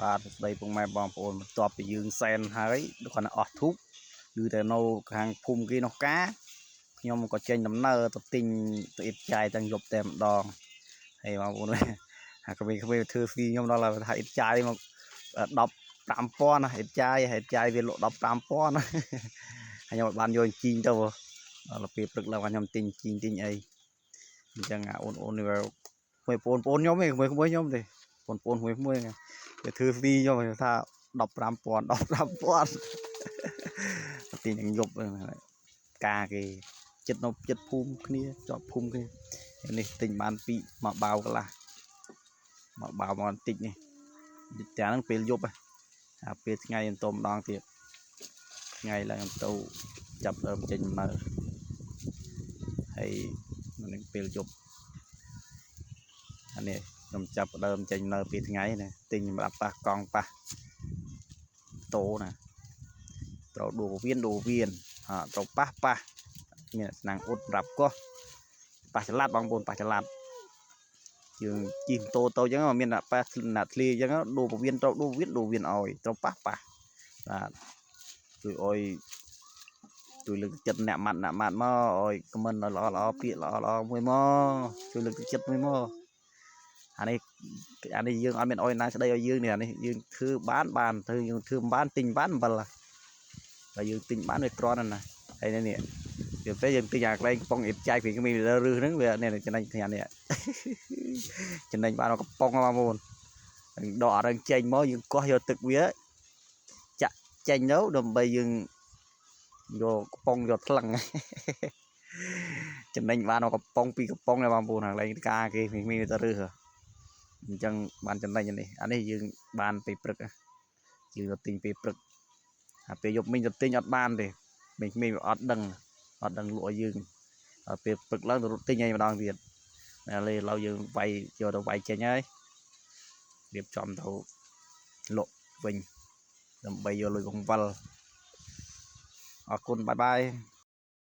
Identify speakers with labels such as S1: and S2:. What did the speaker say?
S1: បាទស្ដីពុកម៉ែបងប្អូនបន្ទាប់ពីយើងសែនហើយគាត់អស់ធូបគឺតែនៅខាងភូមិគេនោះកាខ្ញុំក៏ចេញដំណើរទៅទិញទៅអ៊ីតចាយទាំងយប់តែម្ដងហើយបងប្អូនហាក់វិញធ្វើស៊ីខ្ញុំដល់ថាអ៊ីតចាយមក15,000ណាអ៊ីតចាយវាលក់15,000ណាហើយខ្ញុំបានយកជីងទៅដល់ពេលព្រឹកឡើងខ្ញុំទិញជីងទិញអីអញ្ចឹងអូននេះបងប្អូនខ្ញុំឯងខ្ញុំទេបងប្អូនមួយវាធ្វើស៊ីខ្ញុំថា15,000ទីនឹងយប់ការគេចិត្តនៅចិត្តភូមិគ្នាជាប់ភូមិគ្នានេះទិញបានមកបាវកន្លះមកបាវមកបន្តិចនេះત્યાંហ្នឹងពេលយប់អាពេលថ្ងៃអន្ទម្ដងទៀតថ្ងៃឡើងទៅចាប់ដើមចេញមកហើយនឹងពេលយប់អានេះខ្ញុំចាប់ដើមចេញនៅពេលថ្ងៃណាទិញសម្រាប់ប៉ះកង់ប៉ះតោណាត្រូវដូរវៀនត្រូវប៉ះមានស្នាងអ៊ុតប្រាប់កោះប៉ះចល័តបងប្អូនប៉ះចល័តយើងជិះម៉ូតូទៅអញ្ចឹងមានប៉ះណាត់ធ្លីអញ្ចឹងដូរវៀនត្រូវដូរវៀនឲ្យត្រូវប៉ះបាទជួយលើកទឹកចិត្តអ្នកម៉ាត់មកឲ្យខមមិនល្អពាក្យល្អមួយមកជួយលើកទឹកចិត្តមួយមកអានេះយើងអត់មានអោយណាស្ដីឲ្យយើងនេះអានេះយើងធ្វើបានទៅយើងធ្វើបានទិញបានអំបិលតែយើងទិញបានវាក្រណាស់ហើយនេះវាពេលយើងទិញអាកន្លែងកំប៉ុងអ៊ីតចាយពីមានរឹសហ្នឹងវានេះចំណេញគ្នានេះចំណេញបានកំប៉ុងបងប្អូនដកអរឹងចេញមកយើងកោះយកទឹកវាចាក់ចេញទៅដើម្បីយើងយកកំប៉ុងយកថ្លឹងចំណេញបានកំប៉ុងពីកំប៉ុងដែរបងប្អូនកន្លែងការគេមានតែរឹសអញ្ចឹងបានចំណេញនេះអានេះយើងបានពេលព្រឹកយើងទៅទិញពេលព្រឹកពេលយប់មិញទៅទិញអត់បានទេមិញអត់ដឹងលក់ឲ្យយើងពេលព្រឹកឡើងទៅរត់ទិញឲ្យម្ដងទៀតឥឡូវយើងវាយយកទៅវាយចេញហើយរៀបចំទៅលក់វិញដើម្បីយកលុយបង្វិលអរគុណបាយ